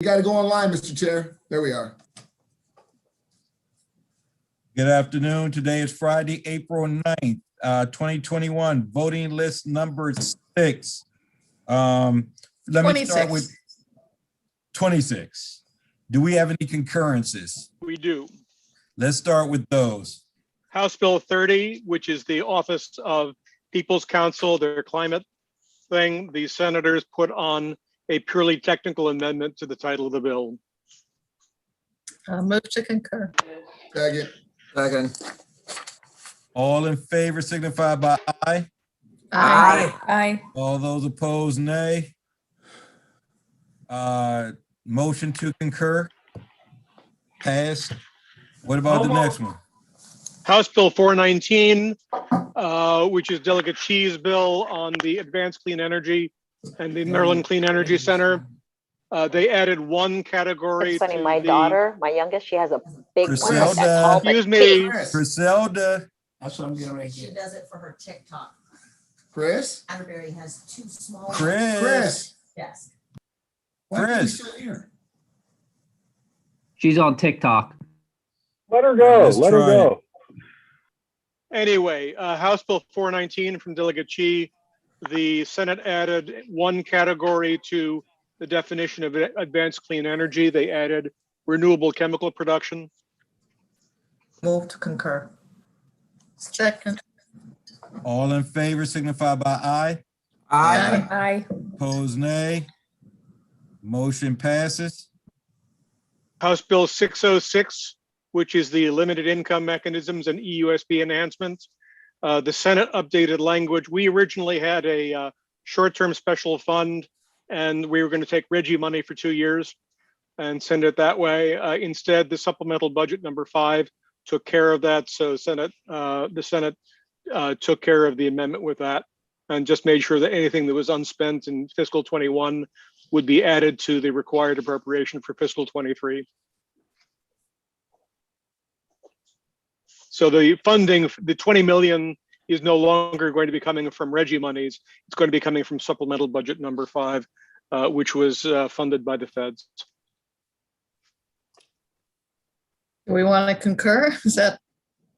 You got to go online, Mr. Chair. There we are. Good afternoon. Today is Friday, April 9th, 2021. Voting list number 6. Let me start with 26. Do we have any concurrences? We do. Let's start with those. House Bill 30, which is the Office of People's Counsel, their climate thing, the senators put on a purely technical amendment to the title of the bill. Move to concur. Second. Second. All in favor signify by aye. Aye. Aye. All those opposed, nay. Motion to concur. Passed. What about the next one? House Bill 419, which is Delegate Qi's bill on the Advanced Clean Energy and the Maryland Clean Energy Center. They added one category. It's funny, to my the- daughter, my youngest, she has a big one Griselda. that's called the Excuse me. Chris. Griselda. That's what I'm getting right She here. does it for her TikTok. Chris? Atterbury has two small. Chris. Yes. Why are you Chris. still here? She's on TikTok. Let her go. Let's Let her try go. Anyway, House Bill 419 from Delegate Qi. The Senate added one category to the definition of advanced clean energy. They added renewable chemical production. Move to concur. Second. All in favor signify by aye. Aye. Aye. Opposed, nay. Motion passes. House Bill 606, which is the limited income mechanisms and EUSB enhancements. The Senate updated language. We originally had a short-term special fund, and we were going to take Reggie money for 2 years and send it that way. Instead, the supplemental budget number 5 took care of that. So the Senate took care of the amendment with that and just made sure that anything that was unspent in fiscal 21 would be added to the required appropriation for fiscal 23. So the funding, the 20 million is no longer going to be coming from Reggie monies. It's going to be coming from supplemental budget number 5, which was funded by the feds. Do we want to concur? Is that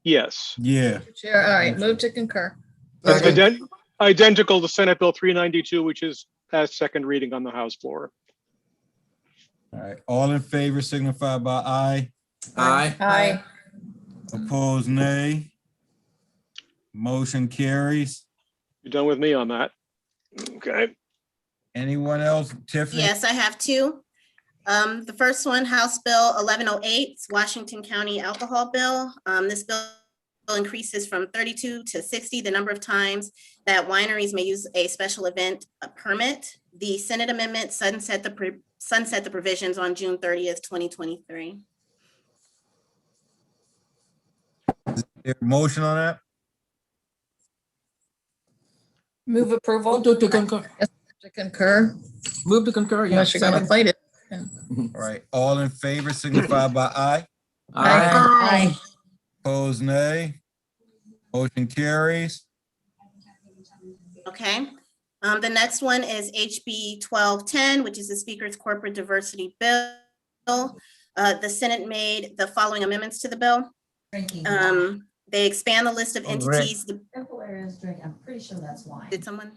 Yes. Yeah. chair? All right, move to concur. Second. Identical to Senate Bill 392, which is past second reading on the House floor. All right. All in favor signify by aye. Aye. Aye. Opposed, nay. Motion carries. You're done with me on that. Okay. Anyone else? Tiffany? Yes, I have two. The first one, House Bill 1108, Washington County Alcohol Bill. This bill increases from 32 to 60 the number of times that wineries may use a special event permit. The Senate amendment sunset the provisions on June 30th, 2023. Is there a motion on that? Move approval. Move to concur. To concur, Move to concur. Yeah. unless you're going to Second. fight it. All right. All in favor signify by aye. Aye. Opposed, nay. Motion carries. Okay. The next one is HB 1210, which is the Speaker's Corporate Diversity Bill. The Senate made the following amendments to the bill. Drinking. They expand the list of Oh, great. entities. Temple areas drink, I'm pretty sure that's wine. Did someone?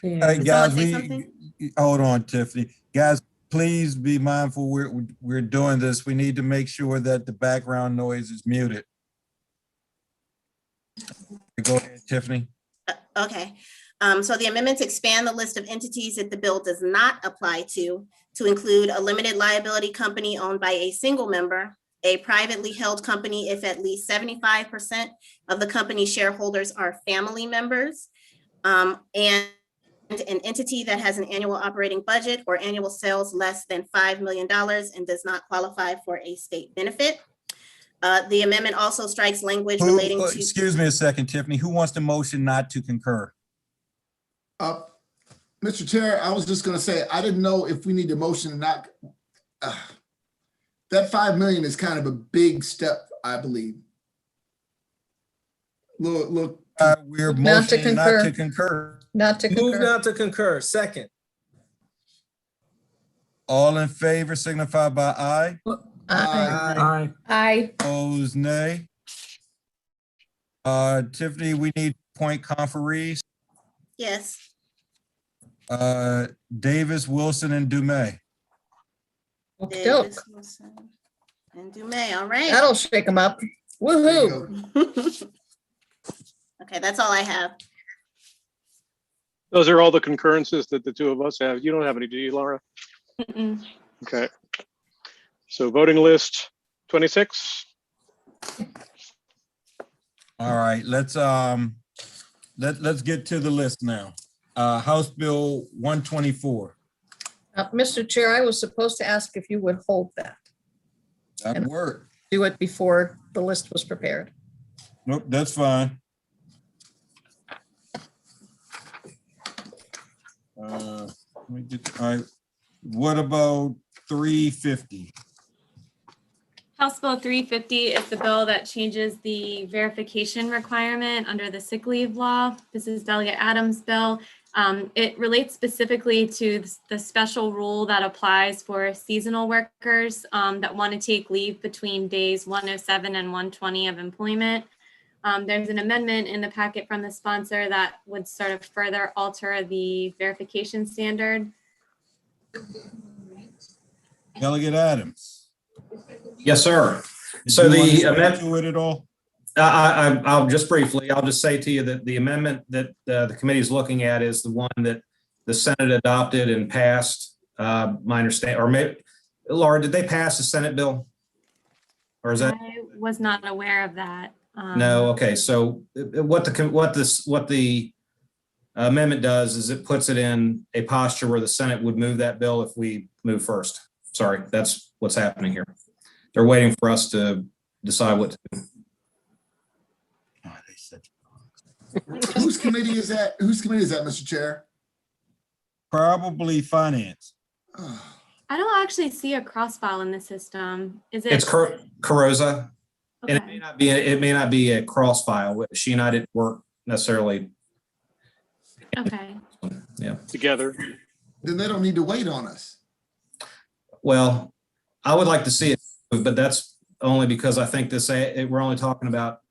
Hey, Did guys, someone say something? hold on, Tiffany. Guys, please be mindful. We're doing this. We need to make sure that the background noise is muted. Go ahead, Tiffany. Okay. So the amendments expand the list of entities that the bill does not apply to include a limited liability company owned by a single member, a privately held company if at least 75% of the company's shareholders are family members, and an entity that has an annual operating budget or annual sales less than $5 million and does not qualify for a state benefit. The amendment also strikes language relating to. Excuse me a second, Tiffany. Who wants the motion not to concur? Mr. Chair, I was just going to say, I didn't know if we need a motion or not. That 5 million is kind of a big step, I believe. Look, We're Not to motioning not concur. to concur. Not to Move concur. not to concur. Second. All in favor signify by aye. Aye. Aye. Opposed, nay. Tiffany, we need point conferees. Yes. Davis, Wilson, and Dumay. Okey-doke. Davis, Wilson, and Dumay, all right. That'll shake them up. There you Woohoo. go. Okay, that's all I have. Those are all the concurrences that the two of us have. You don't have any, do you, Laura? Okay. So voting list 26. All right, let's get to the list now. House Bill 124. Mr. Chair, I was supposed to ask if you would hold that, That worked. do it before the list was prepared. Nope, that's fine. Let me get, all right. What about 350? House Bill 350 is the bill that changes the verification requirement under the sick leave law. This is Delegate Adams' bill. It relates specifically to the special rule that applies for seasonal workers that want to take leave between days 107 and 120 of employment. There's an amendment in the packet from the sponsor that would sort of further alter the verification standard. Delegate Adams. Yes, sir. Did So you want to the speak amendment, to it at all? I'll just briefly, I'll just say to you that the amendment that the committee is looking at is the one that the Senate adopted and passed. My understanding, or maybe, Laura, did they pass the Senate bill? Or is that? I was not aware of that. No, okay, so what the amendment does is it puts it in a posture where the Senate would move that bill if we move first. Sorry, that's what's happening here. They're waiting for us to decide what to do. Whose committee is that? Whose committee is that, Mr. Chair? Probably finance. I don't actually see a crossfile in the system. Is it? It's Carosa, and Okay. it may not be a cross file. She and I didn't work necessarily. Okay. Yeah. Together. Then they don't need to wait on us. Well, I would like to see it, but that's only because I think we're only talking about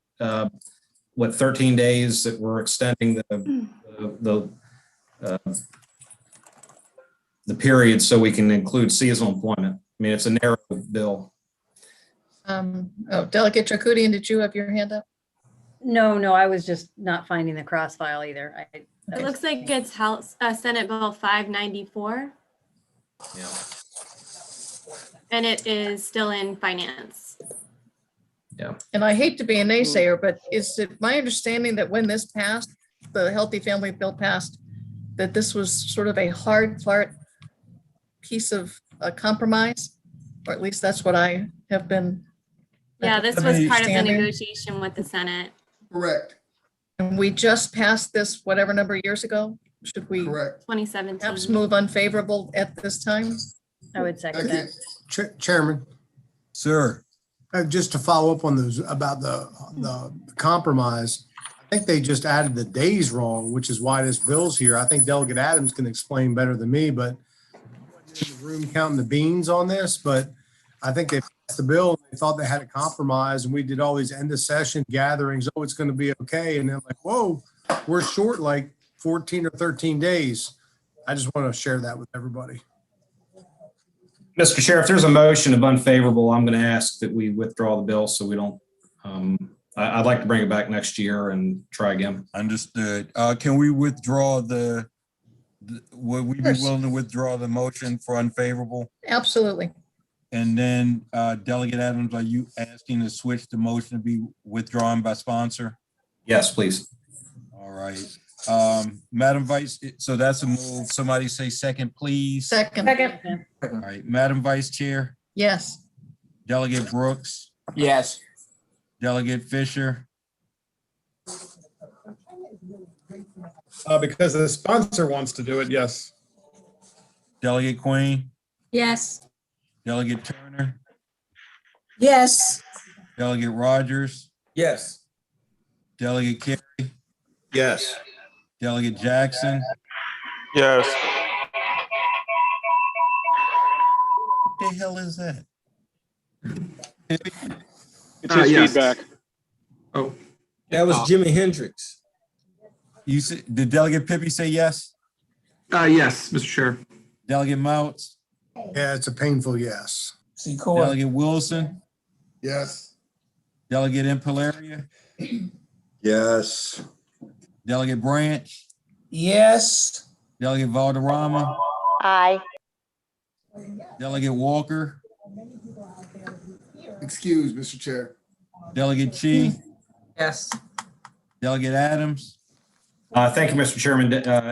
13 days that we're extending the period so we can include seasonal employment. I mean, it's a narrow bill. Delegate Tracutian, did you have your hand up? No, I was just not finding the cross file either. It looks like it's House Senate Bill 594. Yeah. And it is still in finance. Yeah. And I hate to be a naysayer, but is it my understanding that when this passed, the Healthy Family Bill passed, that this was sort of a hard-fought piece of a compromise? Or at least that's what I have been. Yeah, this was part of the understanding. negotiation with the Senate. Correct. And we just passed this whatever number of years ago? Should we Correct. 2017. perhaps move unfavorable at this time? I would second that. Chairman, Sir. just to follow up on those about the compromise, I think they just added the days wrong, which is why this bill's here. I think Delegate Adams can explain better than me, but in the room counting the beans on this, but I think they passed the bill. They thought they had a compromise, and we did all these end of session gatherings. Oh, it's going to be okay. And then like, whoa, we're short like 14 or 13 days. I just want to share that with everybody. Mr. Chair, if there's a motion of unfavorable, I'm going to ask that we withdraw the bill so we don't, I'd like to bring it back next year and try again. Understood. Can we withdraw would we be willing to withdraw the motion for unfavorable? Absolutely. And then Delegate Adams, are you asking to switch the motion to be withdrawn by sponsor? Yes, please. All right. Madam Vice, so that's a move. Somebody say second, please. Second. All right, Madam Vice Chair, Yes. Delegate Brooks, Yes. Delegate Fisher, Because the sponsor wants to do it, yes. Delegate Queen, Yes. Delegate Turner, Yes. Delegate Rogers, Yes. Delegate Carey, Yes. Delegate Jackson, Yes. the hell is that? It's his yes. feedback. Oh, That was Jimi Hendrix. You said, did Delegate Pippi say yes? yes, Mr. Chair. Delegate Mouts? Yeah, it's a painful yes. Delegate Wilson? Yes. Delegate Impalaria? Yes. Delegate Branch? Yes. Delegate Valderrama? Aye. Delegate Walker? Excuse, Mr. Chair. Delegate Chi? Yes. Delegate Adams? Thank you, Mr. Chairman.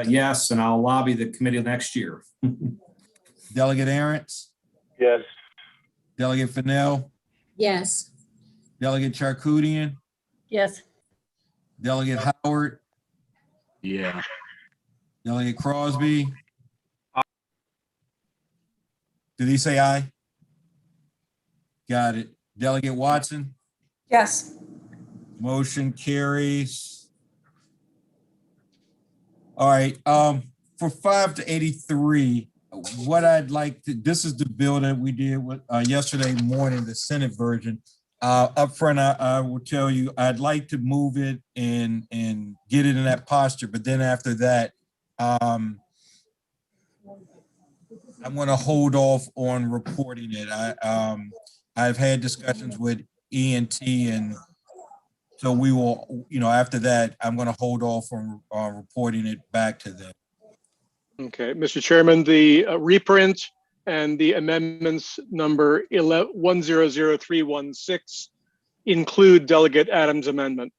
Yes, and I'll lobby the committee next year. Delegate Arentz? Yes. Delegate Fennell? Yes. Delegate Charkoudian? Yes. Delegate Howard? Yeah. Delegate Crosby? Did he say aye? Got it. Delegate Watson? Yes. Motion carries. All right, for 5 to 83, what I'd like to, this is the bill that we did with, yesterday morning, the Senate version. Up front, I will tell you, I'd like to move it and get it in that posture, but then after that, I'm gonna hold off on reporting it. I've had discussions with ENT, and so we will, after that, I'm gonna hold off on reporting it back to them. Okay, Mr. Chairman, the reprint and the amendments number 100316 include Delegate Adams' amendment.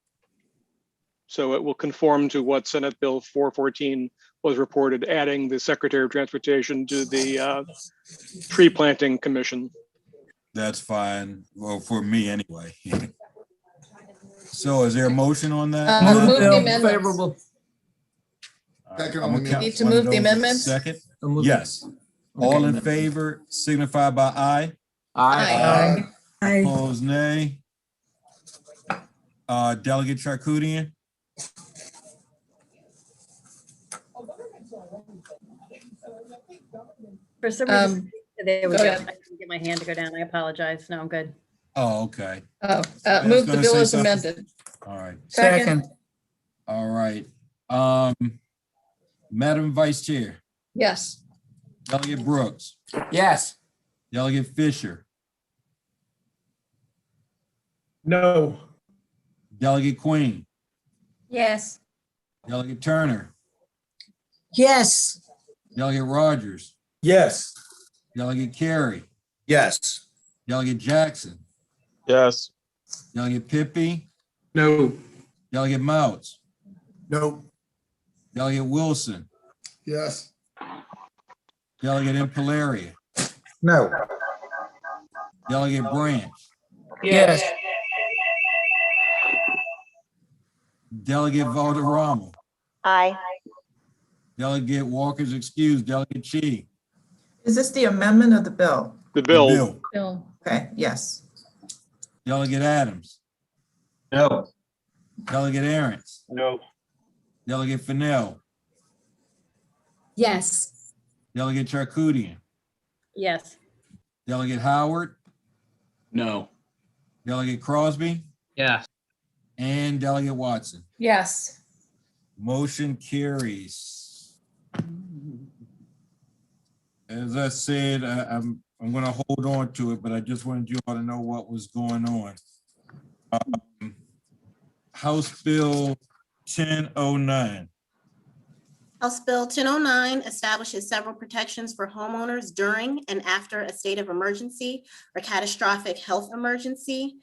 So it will conform to what Senate Bill 414 was reported, adding the Secretary of Transportation to the Tree Planting Commission. That's fine. Well, for me anyway. So is there a motion on that? Move the Bill, amendments. favorable. Second I'm on gonna the count Need to one of move the those. amendments? Second, So moved. yes. All in favor signify by aye. Aye. Opposed, nay. Delegate Charkoudian? For some reason, there we go go. ahead. I didn't get my hand to go down. I apologize. No, I'm good. Oh, okay. Move the gonna bill say as something. amended. All right. Second. All right. Madam Vice Chair, Yes. Delegate Brooks, Yes. Delegate Fisher, No. Delegate Queen, Yes. Delegate Turner, Yes. Delegate Rogers, Yes. Delegate Carey, Yes. Delegate Jackson, Yes. Delegate Pippi, No. Delegate Mouts, Nope. Delegate Wilson, Yes. Delegate Impalaria, No. Delegate Branch, Yes. Delegate Valderrama, Aye. Delegate Walker's excused, Delegate Chi. Is this the amendment of the bill? The bill. Bill. Okay, yes. Delegate Adams, No. Delegate Arentz, No. Delegate Fennell, Yes. Delegate Charkoudian, Yes. Delegate Howard, No. Delegate Crosby, Yes. and Delegate Watson. Yes. Motion carries. As I said, I'm going to hold on to it, but I just wanted you all to know what was going on. House Bill 1009. House Bill 1009 establishes several protections for homeowners during and after a state of emergency or catastrophic health emergency.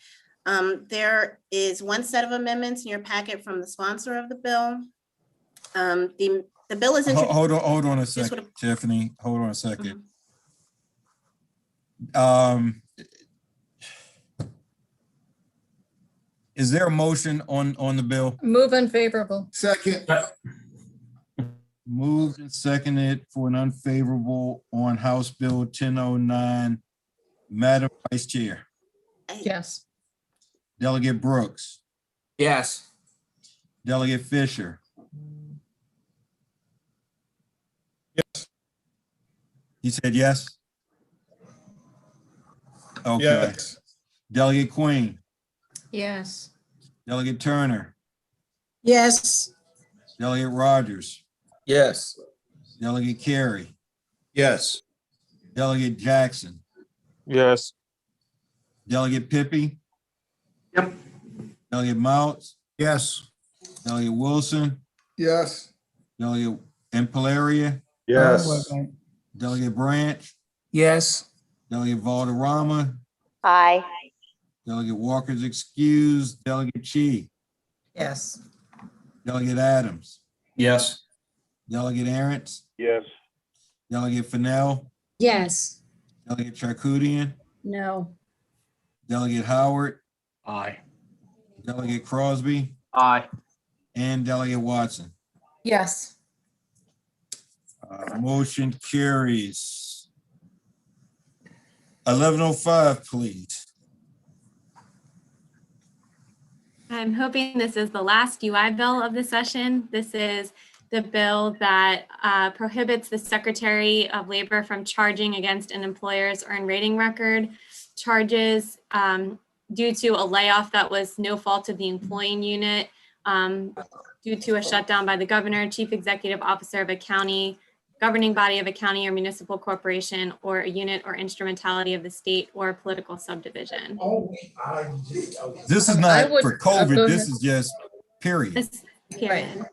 There is one set of amendments in your packet from the sponsor of the bill. The bill is introduced. Hold on a This second, would've- Tiffany. Hold on a second. Is there a motion on the bill? Move unfavorable. Second. Moved and seconded for an unfavorable on House Bill 1009. Madam Vice Chair, Yes. Delegate Brooks, Yes. Delegate Fisher. Yes. He said yes. Okay. Yes. Delegate Queen, Yes. Delegate Turner, Yes. Delegate Rogers, Yes. Delegate Carey, Yes. Delegate Jackson, Yes. Delegate Pippy, Yep. Delegate Mouts, Yes. Delegate Wilson, Yes. Delegate Impalaria, Yes. Delegate Branch, Yes. Delegate Valderrama, Aye. Delegate Walker's excused, Delegate Chi, Yes. Delegate Adams, Yes. Delegate Aaron's, Yes. Delegate Fennell, Yes. Delegate Charkoudian, No. Delegate Howard, Aye. Delegate Crosby, Aye. and Delegate Watson. Yes. Motion carries. 11:05, please. I'm hoping this is the last UI bill of the session. This is the bill that prohibits the Secretary of Labor from charging against an employer's earned rating record charges due to a layoff that was no fault of the employing unit, due to a shutdown by the governor, chief executive officer of a county, governing body of a county or municipal corporation, or a unit or instrumentality of the state or political subdivision. This is I not would- for go COVID, this ahead. is just period. This period.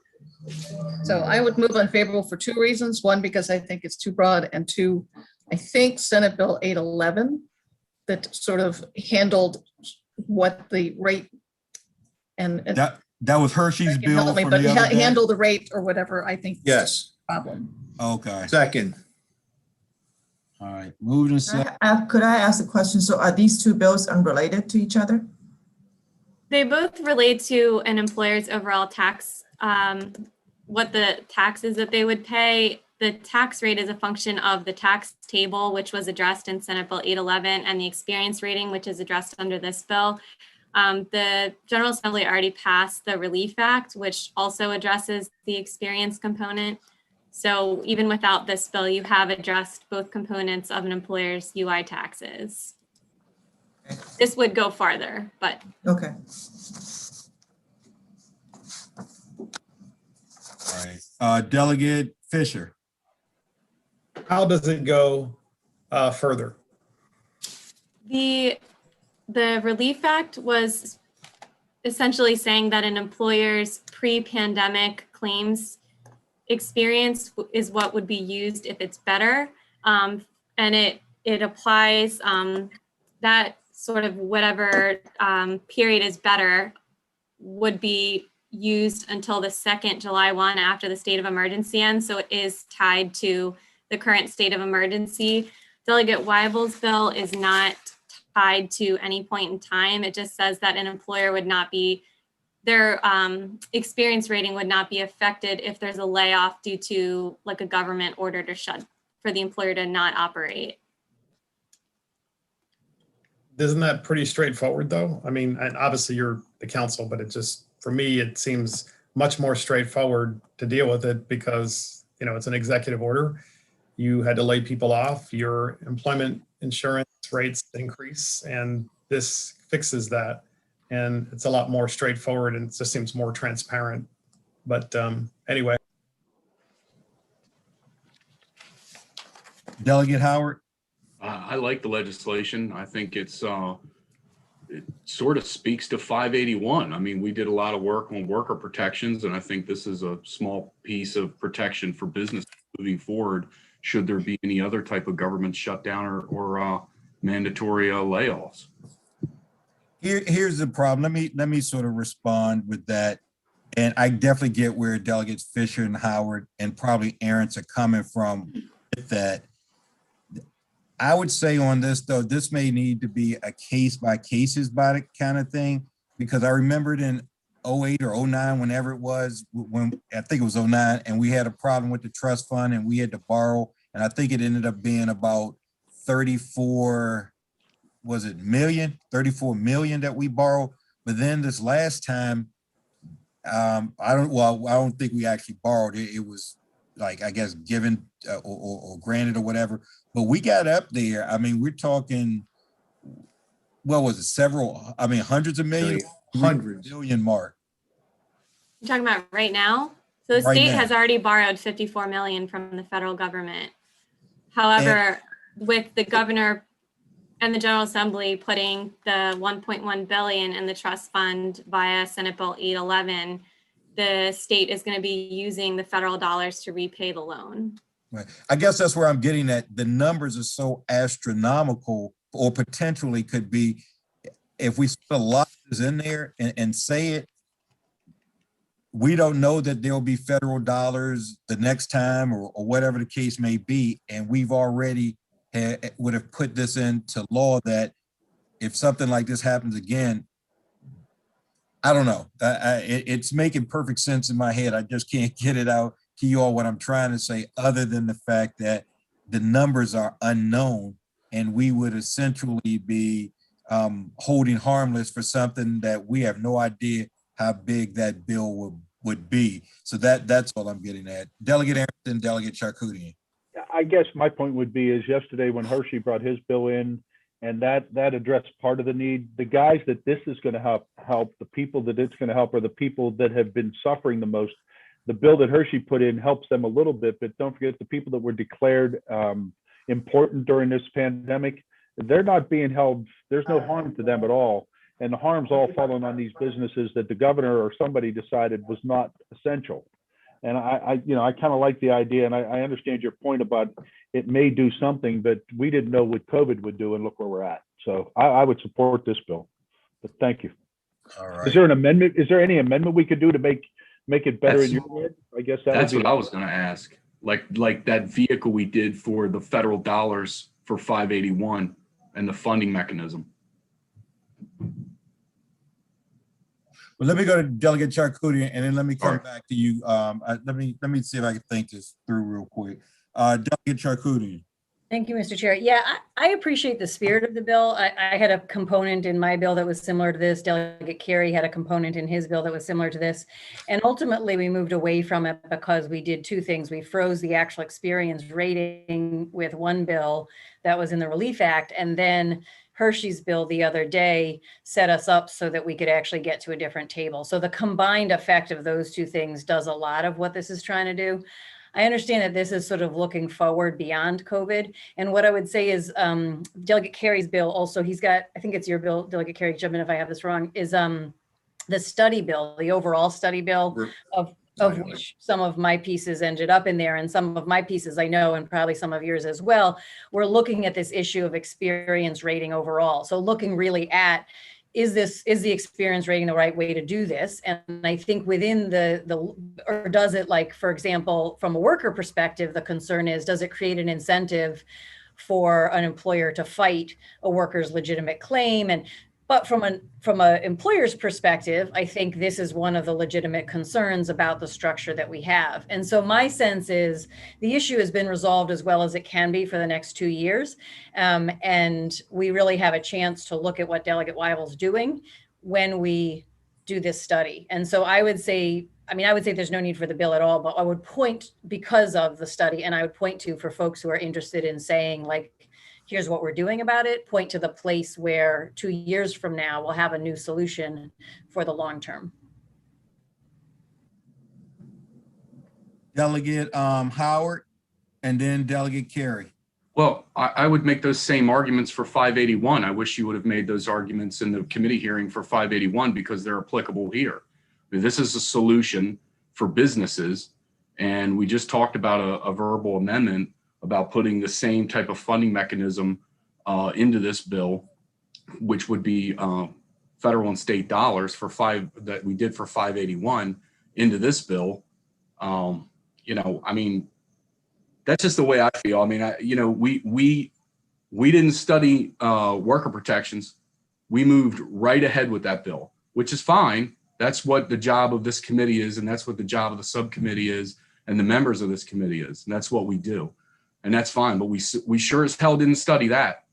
So I would move unfavorable for two reasons. One, because I think it's too broad, and two, I think Senate Bill 811 that sort of handled what the rate and That was Hershey's bill help me, from but the other day? handle the rate or whatever, I think. Yes. Problem. Okay, Second. all right, moved and second. Could I ask a question? So are these two bills unrelated to each other? They both relate to an employer's overall tax, what the taxes that they would pay. The tax rate is a function of the tax table, which was addressed in Senate Bill 811, and the experience rating, which is addressed under this bill. The General Assembly already passed the Relief Act, which also addresses the experience component. So even without this bill, you have addressed both components of an employer's UI taxes. This would go farther, but Okay. All right, Delegate Fisher. How does it go further? the Relief Act was essentially saying that an employer's pre-pandemic claims experience is what would be used if it's better. And it applies that sort of whatever period is better would be used until the second July 1 after the state of emergency ends. So it is tied to the current state of emergency. Delegate Weibel's bill is not tied to any point in time. It just says that an employer would not be, their experience rating would not be affected if there's a layoff due to like a government order to shut, for the employer to not operate. Isn't that pretty straightforward though? I mean, and obviously you're the council, but it just, for me, it seems much more straightforward to deal with it because, you know, it's an executive order. You had to lay people off, your employment insurance rates increase, and this fixes that. And it's a lot more straightforward and it just seems more transparent. But anyway. Delegate Howard. I like the legislation. I think it sort of speaks to 581. I mean, we did a lot of work on worker protections, and I think this is a small piece of protection for business moving forward, should there be any other type of government shutdown or mandatory layoffs. Here's the problem. Let me sort of respond with that. And I definitely get where Delegates Fisher and Howard and probably Aaron's are coming from with that. I would say on this, though, this may need to be a case by cases by the kind of thing, because I remembered in 08 or 09, whenever it was, when I think it was 09, and we had a problem with the trust fund and we had to borrow. And I think it ended up being about 34 million that we borrowed. But then this last time, I don't think we actually borrowed it. It was like, I guess, given or granted or whatever. But we got up there. I mean, we're talking what was it, hundreds of millions? Hundreds. Billion mark. You're talking about right now? So the Right state now. has already borrowed 54 million from the federal government. However, with the governor and the General Assembly putting the 1.1 billion in the trust fund via Senate Bill 811, the state is going to be using the federal dollars to repay the loan. Right. I guess that's where I'm getting at. The numbers are so astronomical, or potentially could be, if we put a lot in there and say it, we don't know that there'll be federal dollars the next time or whatever the case may be. And we've already would have put this into law that if something like this happens again, I don't know. It's making perfect sense in my head. I just can't get it out to you all what I'm trying to say, other than the fact that the numbers are unknown and we would essentially be holding harmless for something that we have no idea how big that bill would be. So that's all I'm getting at. Delegate Arrington, Delegate Charkoudian. I guess my point would be is yesterday when Hershey brought his bill in, and that addressed part of the need. The guys that this is going to help, the people that it's going to help are the people that have been suffering the most. The bill that Hershey put in helps them a little bit, but don't forget the people that were declared important during this pandemic, they're not being held, there's no harm to them at all. And the harm's all fallen on these businesses that the governor or somebody decided was not essential. And I kind of like the idea, and I understand your point about it may do something, but we didn't know what COVID would do, and look where we're at. So I would support this bill, but thank you. All right. Is there an amendment? Is there any amendment we could do to make it better in your head? I guess That's what I was going to ask. Like that vehicle we did for the federal dollars for 581 and the funding mechanism. Well, let me go to Delegate Charkoudian and then let me come back to you. Let me see if I can think this through real quick. Delegate Charkoudian. Thank you, Mr. Chair. Yeah, I appreciate the spirit of the bill. I had a component in my bill that was similar to this. Delegate Carey had a component in his bill that was similar to this. And ultimately, we moved away from it because we did two things. We froze the actual experience rating with one bill that was in the Relief Act, and then Hershey's bill the other day set us up so that we could actually get to a different table. So the combined effect of those two things does a lot of what this is trying to do. I understand that this is sort of looking forward beyond COVID. And what I would say is Delegate Carey's bill also, he's got, I think it's your bill, Delegate Carey, jump in if I have this wrong, is the study bill, the overall study bill of which some of my pieces ended up in there, and some of my pieces I know, and probably some of yours as well, we're looking at this issue of experience rating overall. So looking really at, is the experience rating the right way to do this? And I think within or does it, like, for example, from a worker perspective, the concern is, does it create an incentive for an employer to fight a worker's legitimate claim? But from an employer's perspective, I think this is one of the legitimate concerns about the structure that we have. And so my sense is the issue has been resolved as well as it can be for the next 2 years. And we really have a chance to look at what Delegate Weibel's doing when we do this study. And so I would say there's no need for the bill at all, but I would point, because of the study, and I would point to, for folks who are interested in saying, like, here's what we're doing about it, point to the place where 2 years from now, we'll have a new solution for the long term. Delegate Howard, and then Delegate Carey. Well, I would make those same arguments for 581. I wish you would have made those arguments in the committee hearing for 581 because they're applicable here. This is a solution for businesses. And we just talked about a verbal amendment about putting the same type of funding mechanism into this bill, which would be federal and state dollars that we did for 581 into this bill. I mean, that's just the way I feel. I mean, we didn't study worker protections. We moved right ahead with that bill, which is fine. That's what the job of this committee is, and that's what the job of the subcommittee is, and the members of this committee is, and that's what we do. And that's fine, but we sure as hell didn't study that.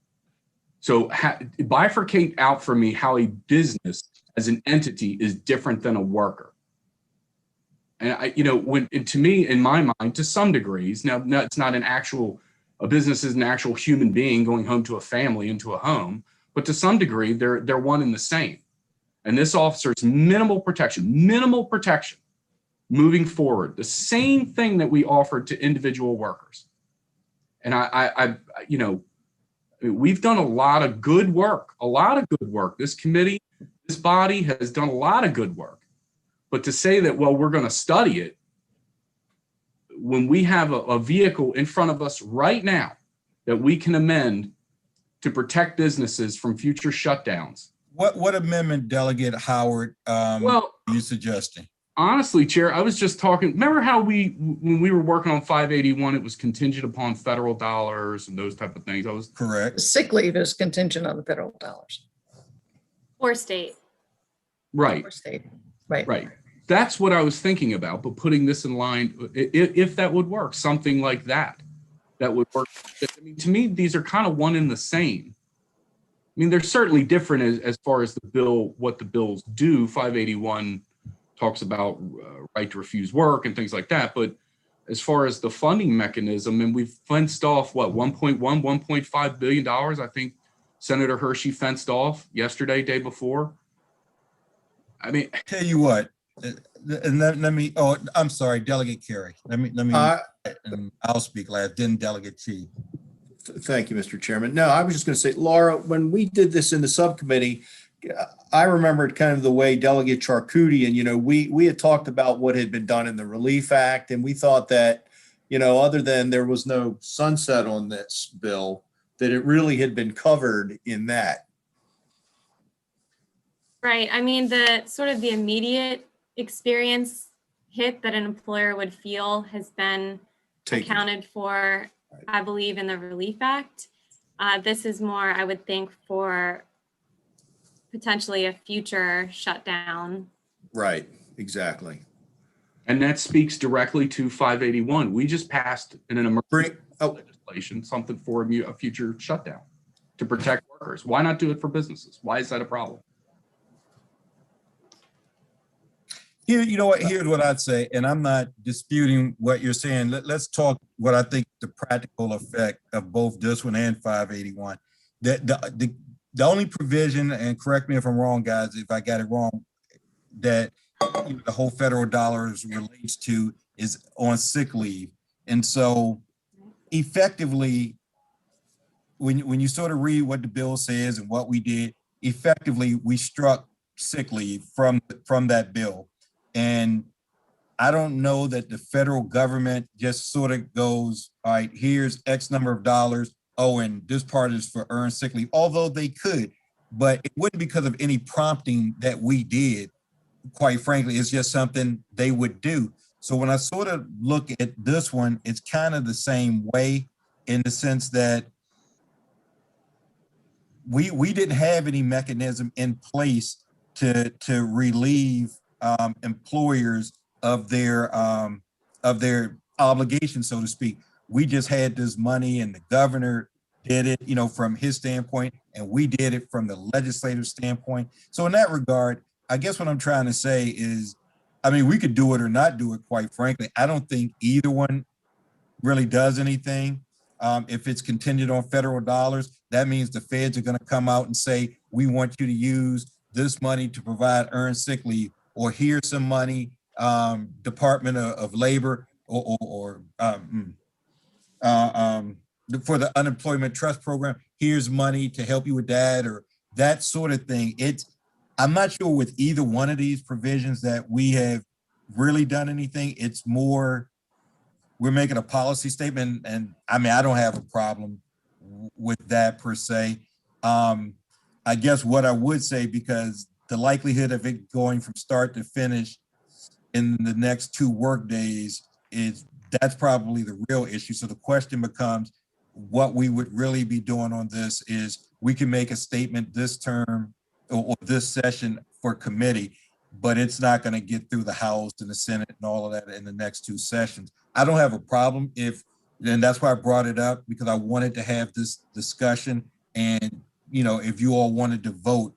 So bifurcate out for me how a business as an entity is different than a worker. And to me, in my mind, to some degrees, now it's not a business is an actual human being going home to a family, into a home, but to some degree, they're one and the same. And this officer's minimal protection moving forward, the same thing that we offered to individual workers. And you know, we've done a lot of good work, This committee, this body has done a lot of good work. But to say that, well, we're going to study it when we have a vehicle in front of us right now that we can amend to protect businesses from future shutdowns. What amendment, Delegate Howard, are you suggesting? Honestly, Chair, I was just talking, remember how when we were working on 581, it was contingent upon federal dollars and those type of things. Correct. Sick leave is contingent on the federal dollars. Or state. Right. Or state, right. Right. That's what I was thinking about, but putting this in line, if that would work, something like that would work. I mean, to me, these are kind of one and the same. I mean, they're certainly different as far as the bill, what the bills do. 581 talks about right to refuse work and things like that. But as far as the funding mechanism, and we've fenced off what, 1.5 billion dollars, I think Senator Hershey fenced off yesterday, day before. I mean, tell you what, and let me, I'm sorry, Delegate Carey. Let me, and I'll speak last, then Delegate Chi. Thank you, Mr. Chairman. No, I was just going to say, Laura, when we did this in the subcommittee, I remembered kind of the way Delegate Charcuti, and, we had talked about what had been done in the Relief Act, and we thought that, other than there was no sunset on this bill, that it really had been covered in that. Right. I mean, the sort of the immediate experience hit that an employer would feel has been accounted for, I believe, in the Relief Act. This is more, I would think, for potentially a future shutdown. Right, exactly. And that speaks directly to 581. We just passed in an emergency legislation something for a future shutdown to protect workers. Why not do it for businesses? Why is that a problem? Here, here's what I'd say, and I'm not disputing what you're saying. Let's talk what I think the practical effect of both this one and 581. The only provision, and correct me if I'm wrong, guys, if I got it wrong, that the whole federal dollars relates to is on sick leave. And so effectively, when you sort of read what the bill says and what we did, effectively, we struck sick leave from that bill. And I don't know that the federal government just sort of goes, all right, here's X number of dollars. Oh, and this part is for earned sick leave, although they could, but it wouldn't because of any prompting that we did. Quite frankly, it's just something they would do. So when I sort of look at this one, it's kind of the same way in the sense that we didn't have any mechanism in place to relieve employers of their obligations, so to speak. We just had this money, and the governor did it, from his standpoint, and we did it from the legislative standpoint. So in that regard, I guess what I'm trying to say is, I mean, we could do it or not do it, quite frankly. I don't think either one really does anything. If it's contingent on federal dollars, that means the feds are going to come out and say, we want you to use this money to provide earned sick leave, or here's some money, Department of Labor, or for the unemployment trust program, here's money to help you with that, or that sort of thing. I'm not sure with either one of these provisions that we have really done anything. It's more, we're making a policy statement, and I mean, I don't have a problem with that per se. I guess what I would say, because the likelihood of it going from start to finish in the next 2 work days that's probably the real issue. So the question becomes, what we would really be doing on this is we can make a statement this term or this session for committee, but it's not going to get through the House and the Senate and all of that in the next 2 sessions. I don't have a problem and that's why I brought it up, because I wanted to have this discussion. And, if you all wanted to vote,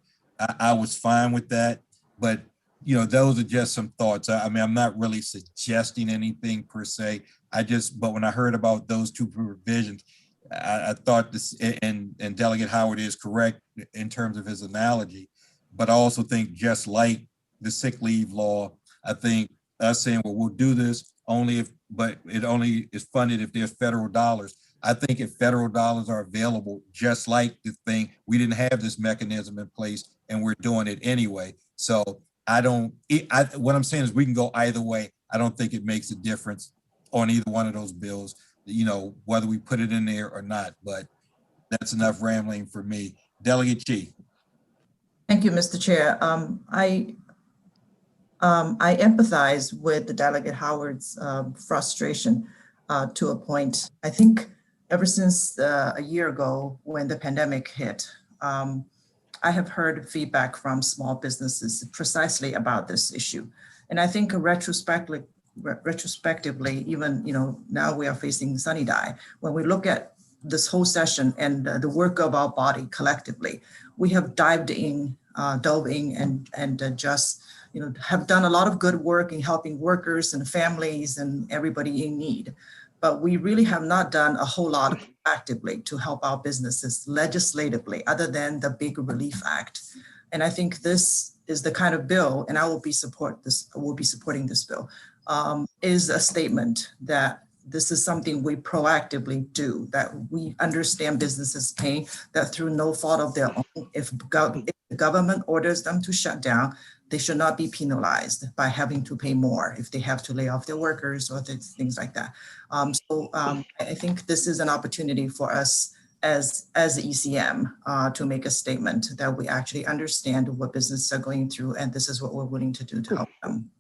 I was fine with that. But, those are just some thoughts. I mean, I'm not really suggesting anything per se. But when I heard about those 2 provisions, I thought this, and Delegate Howard is correct in terms of his analogy, but I also think just like the sick leave law, I think us saying, well, we'll do this only if, but it only is funded if there's federal dollars. I think if federal dollars are available, just like the thing, we didn't have this mechanism in place and we're doing it anyway. So what I'm saying is we can go either way. I don't think it makes a difference on either one of those bills, you know, whether we put it in there or not, but that's enough rambling for me. Delegate Chi. Thank you, Mr. Chair. I empathize with the Delegate Howard's frustration to a point. I think ever since a year ago when the pandemic hit, I have heard feedback from small businesses precisely about this issue. And I think retrospectively, even, you know, now we are facing Sunny Die. When we look at this whole session and the work of our body collectively, we have dove in and just, you know, have done a lot of good work in helping workers and families and everybody in need. But we really have not done a whole lot actively to help our businesses legislatively, other than the Big Relief Act. And I think this is the kind of bill, and I will be supporting this bill, is a statement that this is something we proactively do, that we understand businesses' pain, that through no fault of their own, if the government orders them to shut down, they should not be penalized by having to pay more if they have to lay off their workers or things like that. I think this is an opportunity for us as the ECM to make a statement that we actually understand what businesses are going through, and this is what we're willing to do to help them.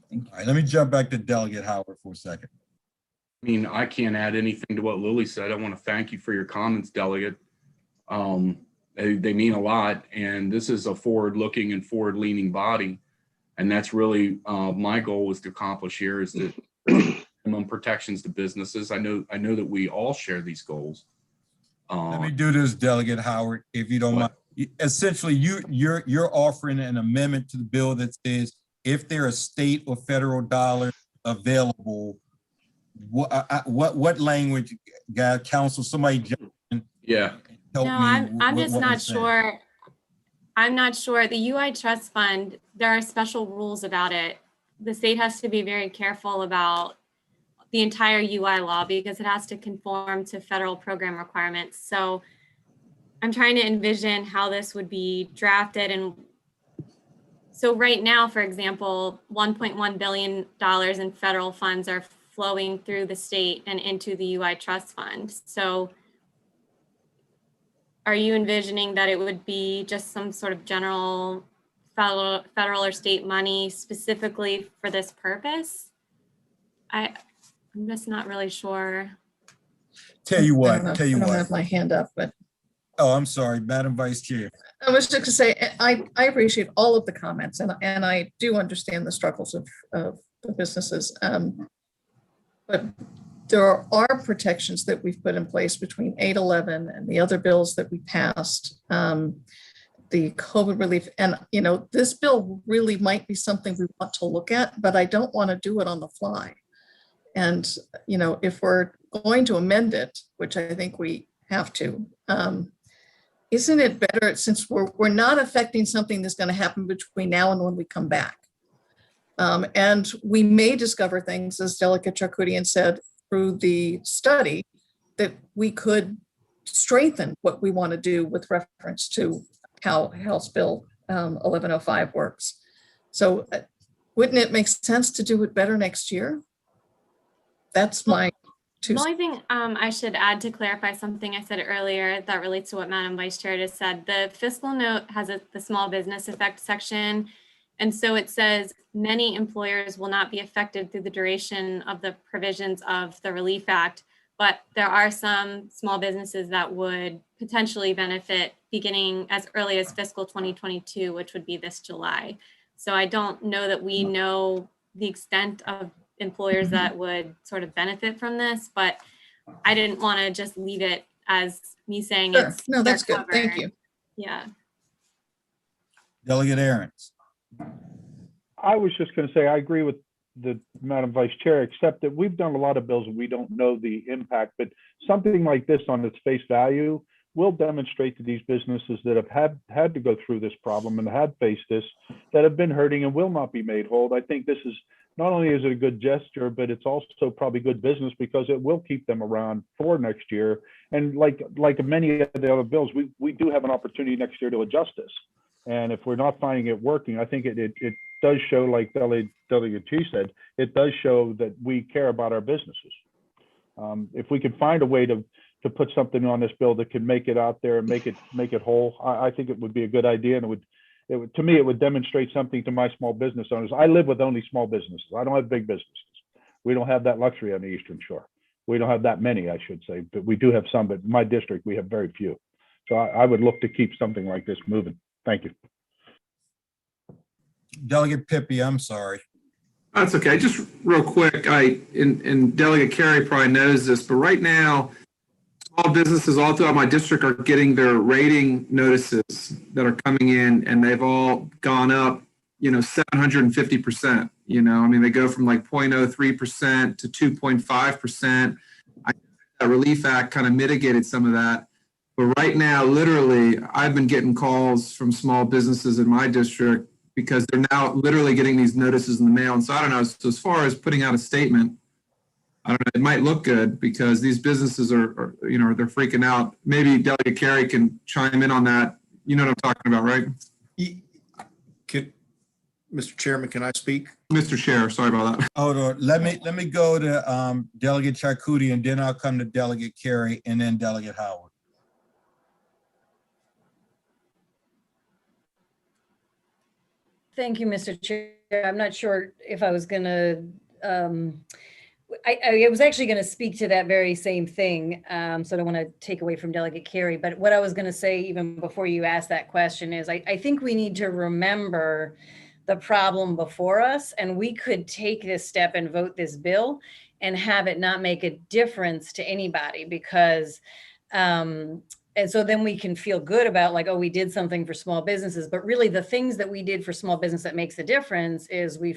Thank you. All right, let me jump back to Delegate Howard for a second. I mean, I can't add anything to what Lily said. I want to thank you for your comments, Delegate. They mean a lot, and this is a forward-looking and forward-leaning body, and that's really my goal was to accomplish here is that minimum protections to businesses. I know that we all share these goals. Let me do this, Delegate Howard, if you don't mind. Essentially, you're offering an amendment to the bill that says if there are state or federal dollars available, what language, guy, counsel, somebody? Yeah. No, I'm just not sure. I'm not sure. The UI Trust Fund, there are special rules about it. The state has to be very careful about the entire UI law because it has to conform to federal program requirements. So I'm trying to envision how this would be drafted. And so right now, for example, $1.1 billion in federal funds are flowing through the state and into the UI Trust Fund. So are you envisioning that it would be just some sort of general federal or state money specifically for this purpose? I'm just not really sure. Tell you what. I don't have my hand up, but. Oh, I'm sorry, Madam Vice Chair. I was just going to say, I appreciate all of the comments and I do understand the struggles of the businesses. But there are protections that we've put in place between 811 and the other bills that we passed, the COVID relief. And, you know, this bill really might be something we want to look at, but I don't want to do it on the fly. And, you know, if we're going to amend it, which I think we have to, isn't it better since we're not affecting something that's going to happen between now and when we come back? And we may discover things, as Delegate Charkoudian said, through the study, that we could strengthen what we want to do with reference to how House Bill 1105 works. So wouldn't it make sense to do it better next year? That's my two. The only thing I should add to clarify something I said earlier that relates to what Madam Vice Chair just said. The fiscal note has the small business effect section. And so it says many employers will not be affected through the duration of the provisions of the Relief Act, but there are some small businesses that would potentially benefit beginning as early as fiscal 2022, which would be this July. So I don't know that we know the extent of employers that would sort of benefit from this, but I didn't want to just leave it as me saying Sure. it's No, that's good. covered. Thank you. Yeah. Delegate Ahrens. I was just going to say, I agree with the Madam Vice Chair, except that we've done a lot of bills and we don't know the impact, but something like this on its face value will demonstrate to these businesses that have had to go through this problem and have faced this, that have been hurting and will not be made whole. I think this is, not only is it a good gesture, but it's also probably good business because it will keep them around for next year. And like many of the other bills, we do have an opportunity next year to adjust this. And if we're not finding it working, I think it does show, like Delegate G said, it does show that we care about our businesses. If we can find a way to put something on this bill that can make it out there and make it whole, I think it would be a good idea. And it would, to me, it would demonstrate something to my small business owners. I live with only small businesses. I don't have big businesses. We don't have that luxury on the Eastern Shore. We don't have that many, I should say, but we do have some, but in my district, we have very few. So I would look to keep something like this moving. Thank you. Delegate Pippi, I'm sorry. That's okay. Just real quick, and Delegate Carey probably knows this, but right now, small businesses all throughout my district are getting their rating notices that are coming in, and they've all gone up, 750%. I mean, they go from like 0.03% to 2.5%. That Relief Act kind of mitigated some of that. But right now, literally, I've been getting calls from small businesses in my district because they're now literally getting these notices in the mail. And so I don't know, so as far as putting out a statement, I don't know, it might look good because these businesses are they're freaking out. Maybe Delegate Carey can chime in on that. You know what I'm talking about, right? Mr. Chairman, can I speak? Mr. Chair, sorry about that. Hold on. Let me go to Delegate Charcuti, and then I'll come to Delegate Carey and then Delegate Howard. Thank you, Mr. Chair. I'm not sure if I was going to, I was actually going to speak to that very same thing. So I don't want to take away from Delegate Carey, but what I was going to say even before you asked that question is I think we need to remember the problem before us, and we could take this step and vote this bill and have it not make a difference to anybody because and so then we can feel good about like, oh, we did something for small businesses. But really the things that we did for small business that makes a difference is we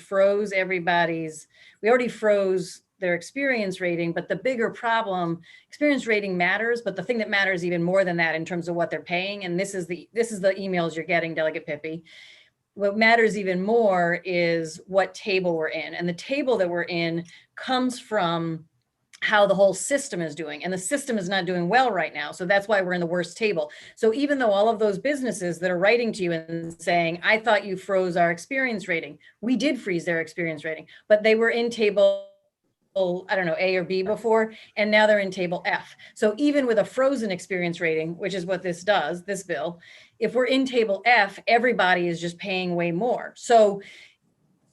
already froze their experience rating. But the bigger problem, experience rating matters, but the thing that matters even more than that in terms of what they're paying, and this is the emails you're getting, Delegate Pippi. What matters even more is what table we're in. And the table that we're in comes from how the whole system is doing. And the system is not doing well right now. So that's why we're in the worst table. So even though all of those businesses that are writing to you and saying, I thought you froze our experience rating, we did freeze their experience rating, but they were in table, I don't know, A or B before, and now they're in table F. So even with a frozen experience rating, which is what this does, this bill, if we're in table F, everybody is just paying way more. So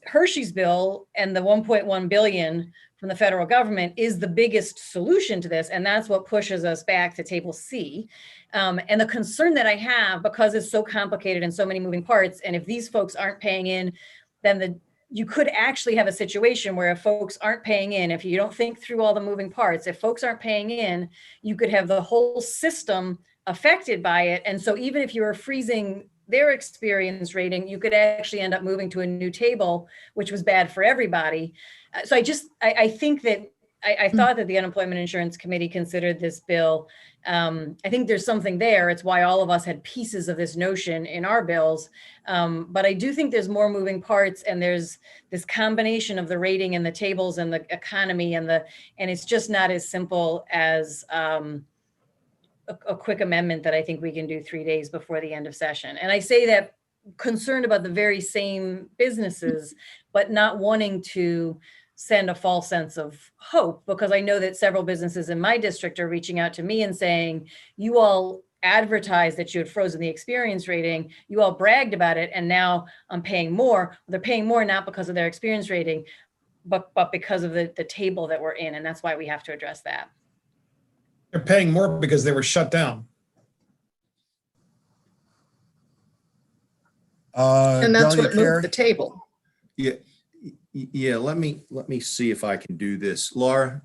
Hershey's bill and the 1.1 billion from the federal government is the biggest solution to this. And that's what pushes us back to table C. And the concern that I have, because it's so complicated and so many moving parts, and if these folks aren't paying in, then you could actually have a situation where if folks aren't paying in, if you don't think through all the moving parts, if folks aren't paying in, you could have the whole system affected by it. And so even if you were freezing their experience rating, you could actually end up moving to a new table, which was bad for everybody. So I think that I thought that the Unemployment Insurance Committee considered this bill. I think there's something there. It's why all of us had pieces of this notion in our bills. But I do think there's more moving parts, and there's this combination of the rating and the tables and the economy and it's just not as simple as a quick amendment that I think we can do 3 days before the end of session. And I say that concerned about the very same businesses, but not wanting to send a false sense of hope, because I know that several businesses in my district are reaching out to me and saying, you all advertised that you had frozen the experience rating, you all bragged about it, and now I'm paying more. They're paying more not because of their experience rating, but because of the table that we're in, and that's why we have to address that. They're paying more because they were shut down. And that's what Delegate moved Carey? the table. Yeah. Let me see if I can do this. Laura,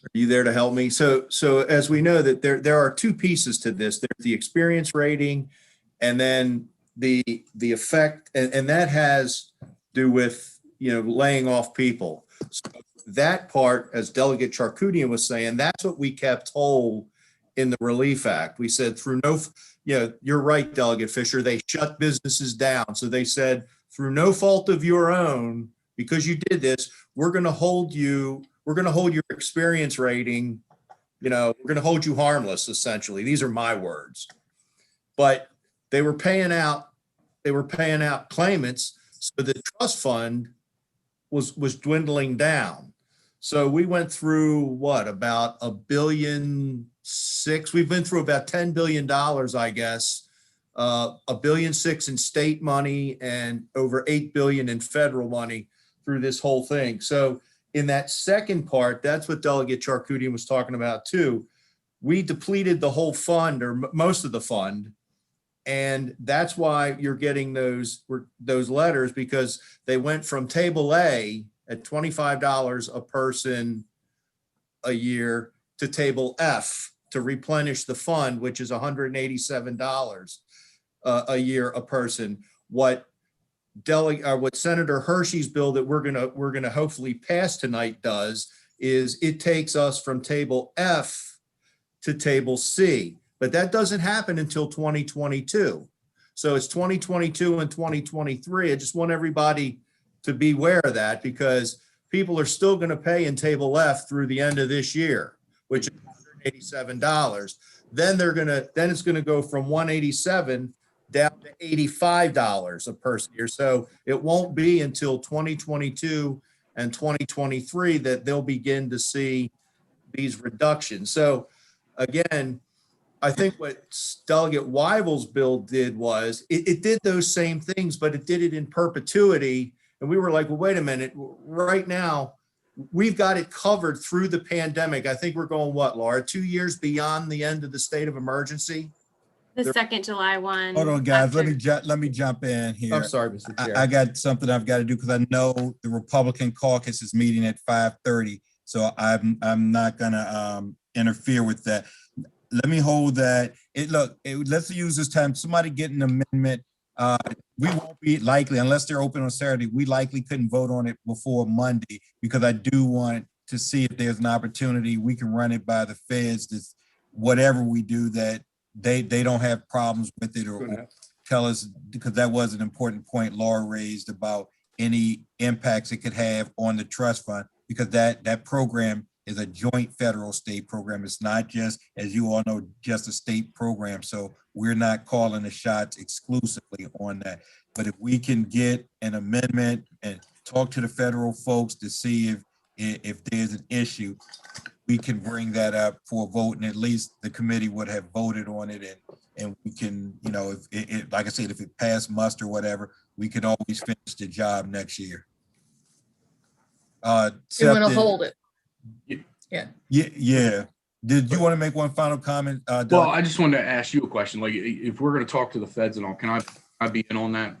are you there to help me? So as we know that there are two pieces to this. There's the experience rating, and then the effect, and that has to do with laying off people. So that part, as Delegate Charkoudian was saying, that's what we kept whole in the Relief Act. We said you're right, Delegate Fisher, they shut businesses down. So they said, through no fault of your own, because you did this, we're going to hold your experience rating, we're going to hold you harmless, essentially. These are my words. But they were paying out claimants, so the trust fund was dwindling down. So we went through about $1.6 billion. We've been through about $10 billion, I guess, $1.6 billion in state money and over $8 billion in federal money through this whole thing. So in that second part, that's what Delegate Charkoudian was talking about too. We depleted the whole fund or most of the fund. And that's why you're getting those letters, because they went from table A at $25 a person a year to table F to replenish the fund, which is $187 a year a person. What Senator Hershey's bill that we're gonna hopefully pass tonight does is it takes us from table F to table C. But that doesn't happen until 2022. So it's 2022 and 2023. I just want everybody to be aware of that, because people are still going to pay in table F through the end of this year, which is $187. Then it's going to go from $187 down to $85 a person here. So it won't be until 2022 and 2023 that they'll begin to see these reductions. So again, I think what Delegate Weibel's bill did was it did those same things, but it did it in perpetuity. And we were like, well, wait a minute, right now, we've got it covered through the pandemic. I think we're going, what, Laura, 2 years beyond the end of the state of emergency? The second July one. Hold on, guys, let me jump in here. I'm sorry, Mr. Chair. I got something I've got to do, because I know the Republican caucus is meeting at 5:30. So I'm not gonna interfere with that. Let me hold that. Let's use this time. Somebody get an amendment. We won't be likely, unless they're open on Saturday, we likely couldn't vote on it before Monday, because I do want to see if there's an opportunity we can run it by the feds, that whatever we do, that they don't have problems with it, or tell us, because that was an important point Laura raised about any impacts it could have on the trust fund, because that program is a joint federal state program. It's not just, as you all know, just a state program. So we're not calling the shots exclusively on that. But if we can get an amendment and talk to the federal folks to see if there's an issue, we can bring that up for a vote, and at least the committee would have voted on it, and we can, if it, like I said, if it passed muster or whatever, we could always finish the job next year. You want to hold it. Yeah. Did you want to make one final comment? Well, I just wanted to ask you a question. Like, if we're going to talk to the feds and all, can I be in on that?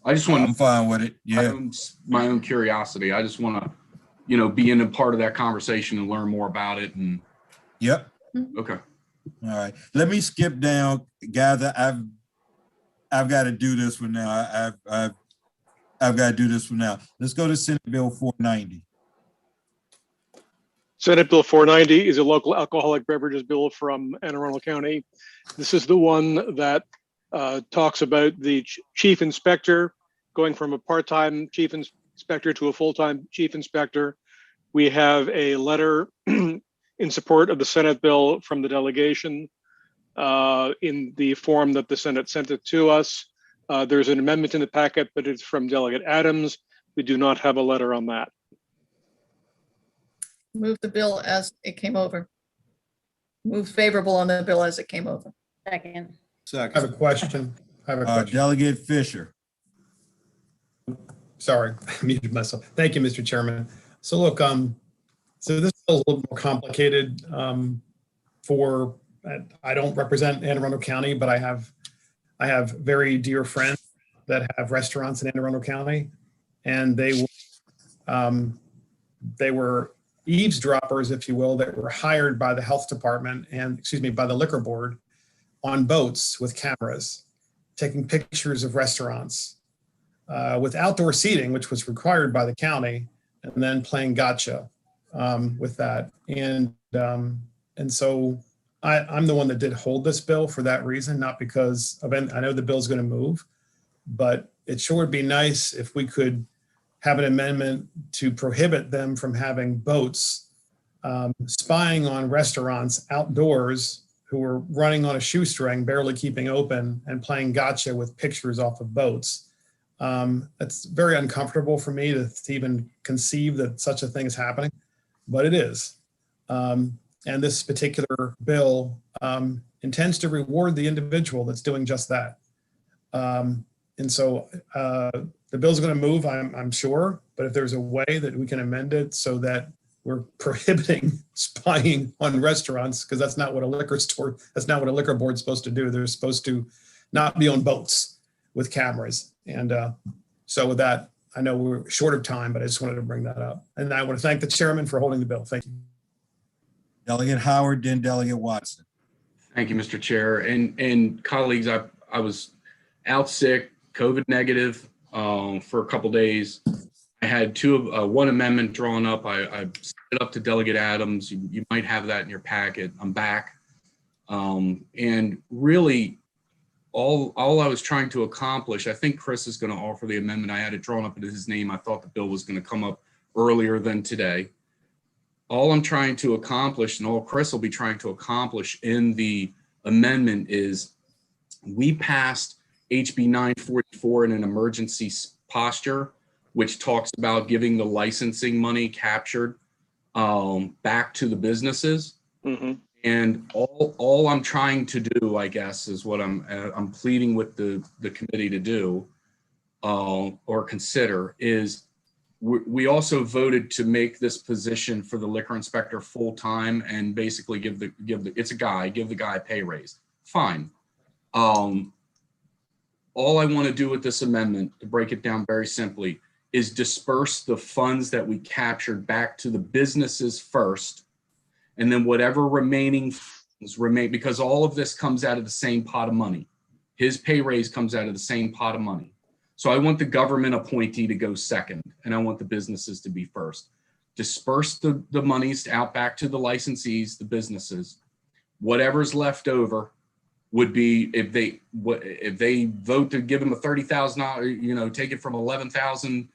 I just want. I'm fine with it. Yeah. My own curiosity. I just want to, be in a part of that conversation and learn more about it. And. Yep. Okay. All right. Let me skip down, guys. I've got to do this one now. I've got to do this one now. Let's go to Senate Bill 490. Senate Bill 490 is a local alcoholic beverages bill from Anne Arundel County. This is the one that talks about the chief inspector going from a part-time chief inspector to a full-time chief inspector. We have a letter in support of the Senate bill from the delegation in the form that the Senate sent it to us. There's an amendment in the packet, but it's from Delegate Adams. We do not have a letter on that. Move the bill as it came over. Move favorable on the bill as it came over. Second. I have a question. Delegate Fisher. Sorry, I muted myself. Thank you, Mr. Chairman. So look, so this is a little more complicated I don't represent Anne Arundel County, but I have very dear friends that have restaurants in Anne Arundel County, and they were eavesdroppers, if you will, that were hired by the health department and, by the liquor board on boats with cameras, taking pictures of restaurants with outdoor seating, which was required by the county, and then playing gotcha with that. And so I'm the one that did hold this bill for that reason, not because of I know the bill's going to move, but it sure would be nice if we could have an amendment to prohibit them from having boats spying on restaurants outdoors who are running on a shoestring, barely keeping open, and playing gotcha with pictures off of boats. It's very uncomfortable for me to even conceive that such a thing is happening, but it is. And this particular bill intends to reward the individual that's doing just that. And so the bill's going to move, I'm sure, but if there's a way that we can amend it so that we're prohibiting spying on restaurants, because that's not what a liquor board's supposed to do. They're supposed to not be on boats with cameras. And so with that, I know we're short of time, but I just wanted to bring that up. And I want to thank the chairman for holding the bill. Thank you. Delegate Howard, then Delegate Watson. Thank you, Mr. Chair. And colleagues, I was out sick, COVID negative for a couple days. I had one amendment drawn up. I sent it up to Delegate Adams. You might have that in your packet. I'm back. And really, all I was trying to accomplish, I think Chris is going to offer the amendment. I had it drawn up in his name. I thought the bill was going to come up earlier than today. All I'm trying to accomplish, and all Chris will be trying to accomplish in the amendment, is we passed HB 944 in an emergency posture, which talks about giving the licensing money captured back to the businesses. Mm-hmm. And all I'm trying to do, I guess, is what I'm pleading with the committee to do or consider is we also voted to make this position for the liquor inspector full time and basically give the guy a pay raise. Fine. All I want to do with this amendment, to break it down very simply, is disperse the funds that we captured back to the businesses first, and then whatever remaining funds remain, because all of this comes out of the same pot of money. His pay raise comes out of the same pot of money. So I want the government appointee to go second, and I want the businesses to be first. Disperse the monies out back to the licensees, the businesses. Whatever's left over would be, if they vote to give them a $30,000, take it from 11,000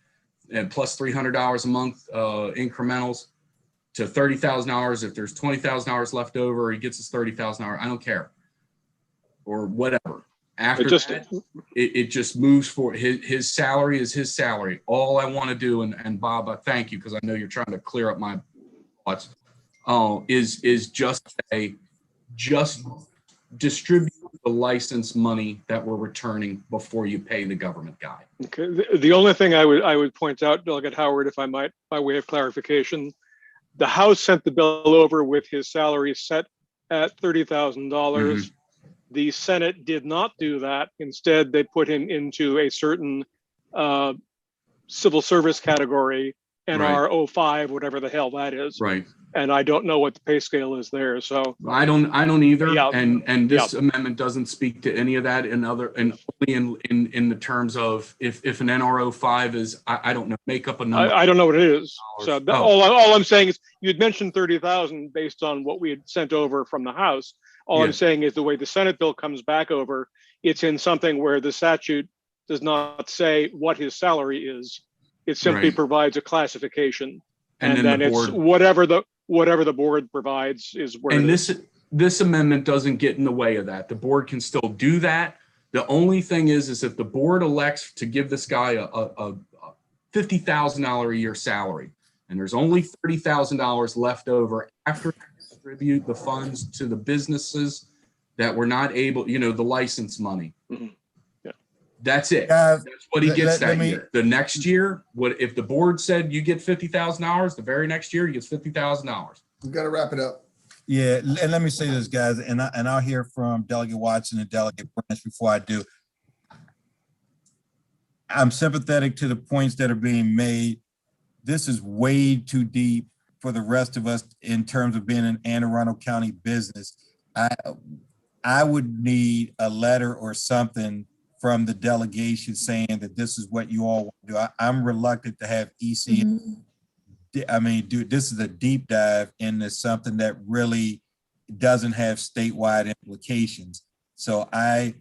and plus $300 a month incrementals to $30,000. If there's $20,000 left over, he gets his $30,000. I don't care, or whatever. After that, it just moves for his salary is his salary. All I want to do, and Bob, I thank you because I know you're trying to clear up my thoughts. Is just distribute the license money that we're returning before you pay the government guy. Okay. The only thing I would point out, Delegate Howard, if I might, by way of clarification, the House sent the bill over with his salary set at $30,000. Mm-hmm. The Senate did not do that. Instead, they put him into a certain civil service category, NR 05, whatever the hell that is. Right. And I don't know what the pay scale is there. So I don't either. Yeah. And this amendment doesn't speak to any of that, and only in the terms of if an NR 05 is, I don't know, make up a number. I don't know what it is. So all I'm saying is you'd mentioned 30,000 based on what we had sent over from the House. All I'm saying is the way the Senate bill comes back over, it's in something where the statute does not say what his salary is. It simply provides a classification, and then it's whatever the board provides is where. And this amendment doesn't get in the way of that. The board can still do that. The only thing is if the board elects to give this guy a $50,000 a year salary, and there's only $30,000 left over after distribute the funds to the businesses that were not able, the license money. Mm-hmm. Yeah. That's it. That's what he gets that year. The next year, what if the board said you get $50,000? The very next year, he gets $50,000. We got to wrap it up. Yeah, and let me say this, guys, and I'll hear from Delegate Watson and Delegate Branch before I do. I'm sympathetic to the points that are being made. This is way too deep for the rest of us in terms of being an Anne Arundel County business. I would need a letter or something from the delegation saying that this is what you all want to do. I'm reluctant to have ECM. I mean, dude, this is a deep dive into something that really doesn't have statewide implications. So I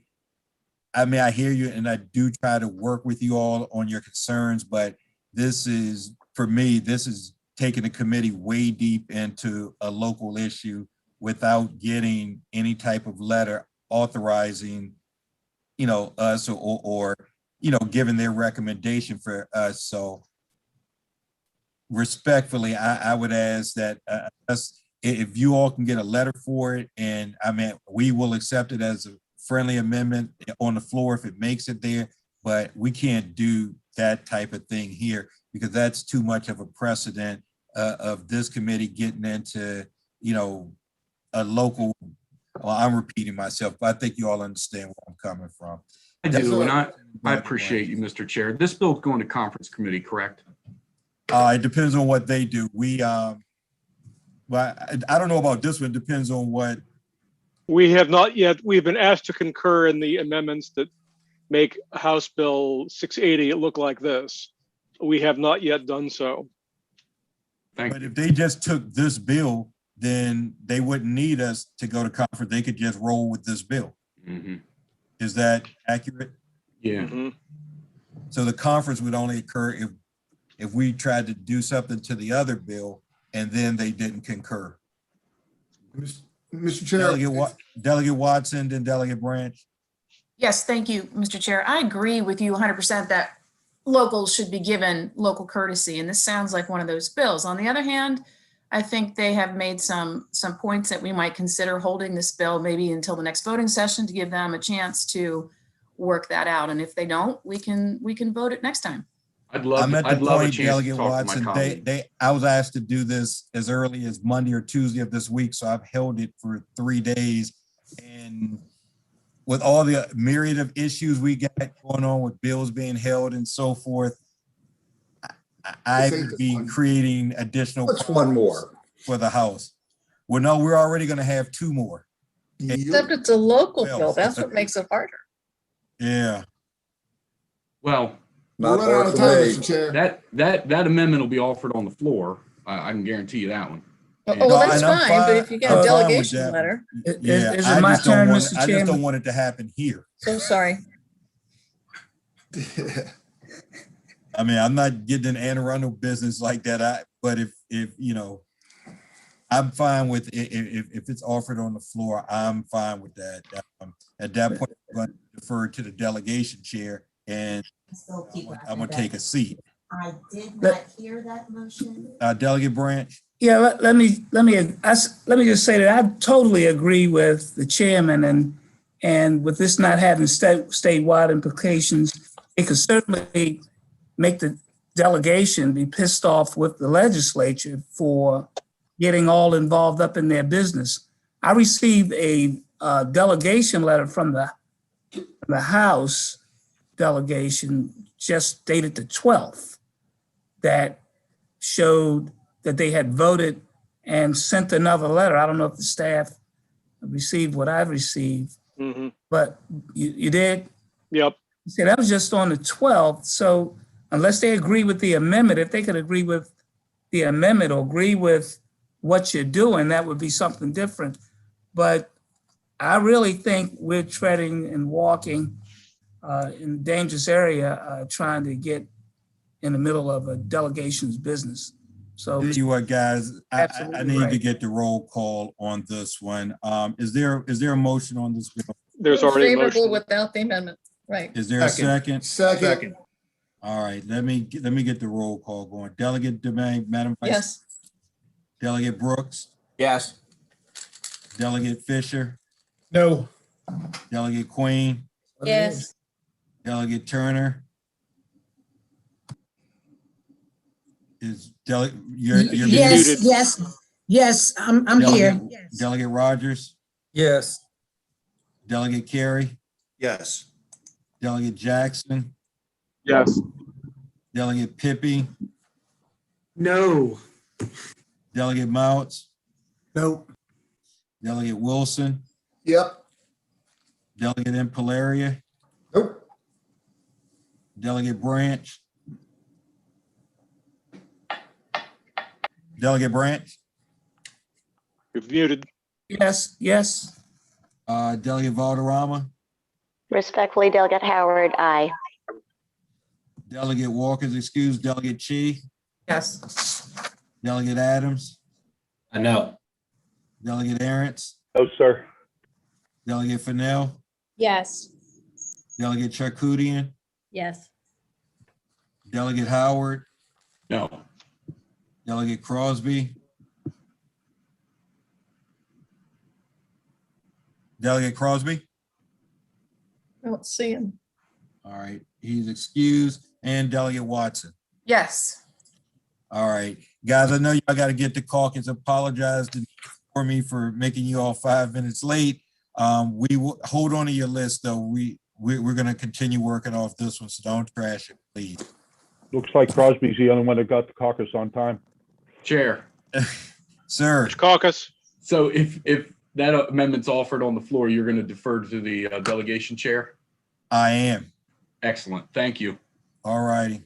mean, I hear you, and I do try to work with you all on your concerns, but this is, for me, this is taking the committee way deep into a local issue without getting any type of letter authorizing, you know, us or you know, giving their recommendation for us. So respectfully, I would ask that if you all can get a letter for it, and I mean, we will accept it as a friendly amendment on the floor if it makes it there, but we can't do that type of thing here because that's too much of a precedent of this committee getting into, you know, a local, well, I'm repeating myself, but I think you all understand where I'm coming from. I do, and I appreciate you, Mr. Chair. This bill's going to conference committee, correct? It depends on what they do. Well, I don't know about this one. It depends on what. We have not yet, we've been asked to concur in the amendments that make House Bill 680 look like this. We have not yet done so. But if they just took this bill, then they wouldn't need us to go to conference. They could just roll with this bill. Mm-hmm. Is that accurate? Yeah. Mm-hmm. So the conference would only occur if we tried to do something to the other bill and then they didn't concur. Mr. Chair. Delegate Watson, then Delegate Branch. Yes, thank you, Mr. Chair. I agree with you 100% that locals should be given local courtesy, and this sounds like one of those bills. On the other hand, I think they have made some points that we might consider holding this bill maybe until the next voting session to give them a chance to work that out. And if they don't, we can vote it next time. I'd love a chance Delegate to talk Watson, to my colleague. I was asked to do this as early as Monday or Tuesday of this week, so I've held it for 3 days. And with all the myriad of issues we got going on with bills being held and so forth, I would be creating additional. What's one more for the House? Well, no, we're already going to have 2 more. Except it's a local bill. That's what makes it harder. Yeah. Well, not more for me. That amendment will be offered on the floor. I can guarantee you that one. Oh, well, that's fine, but if you get a delegation letter. Yeah, Is it my turn, Mr. I just Chairman? don't want it to happen here. So sorry. I mean, I'm not getting an Anne Arundel business like that. But if you know, I'm fine with if it's offered on the floor. I'm fine with that. At that point, I'm going to defer to the delegation chair, and I'm going to take a seat. I did not hear that motion. Delegate Branch. Yeah, let me just say that I totally agree with the chairman, and with this not having statewide implications, it could certainly make the delegation be pissed off with the legislature for getting all involved up in their business. I received a delegation letter from the House delegation just dated the 12th that showed that they had voted and sent another letter. I don't know if the staff received what I've received, but you did? Yep. See, that was just on the 12th. So unless they agree with the amendment, if they could agree with the amendment or agree with what you're doing, that would be something different. But I really think we're treading and walking in a dangerous area, trying to get in the middle of a delegation's business. So You what, guys, I need to get the roll call on this one. Is there a motion on this bill? There's already a motion. Without the amendment, right? Is there a second? Second. All right, let me get the roll call going. Delegate Domingue, Madam Vice. Yes. Delegate Brooks. Yes. Delegate Fisher. No. Delegate Queen. Yes. Delegate Turner. Is you're Yes, yes, I'm here. Yes. Delegate Rogers. Yes. Delegate Carey. Yes. Delegate Jackson. Yes. Delegate Pippy. No. Delegate Mounts. Nope. Delegate Wilson. Yep. Delegate Impalaria. Nope. Delegate Branch. Delegate Branch. You're muted. Yes, yes. Delegate Valderrama. Respectfully, Delegate Howard, aye. Delegate Walker's excused. Delegate Chi. Yes. Delegate Adams. No. Delegate Arentz. No, sir. Delegate Fennell. Yes. Delegate Charkoudian. Yes. Delegate Howard. No. Delegate Crosby. Delegate Crosby. I don't see him. All right, he's excused. And Delegate Watson. Yes. All right, guys, I know y'all got to get to caucus. Apologize for me for making you all 5 minutes late. We will hold on to your list though. We're going to continue working off this one, so don't trash it, please. Looks like Crosby's the only one that got the caucus on time. Chair. Sir. Caucus. So if that amendment's offered on the floor, you're going to defer to the delegation chair? I am. Excellent. Thank you. All righty.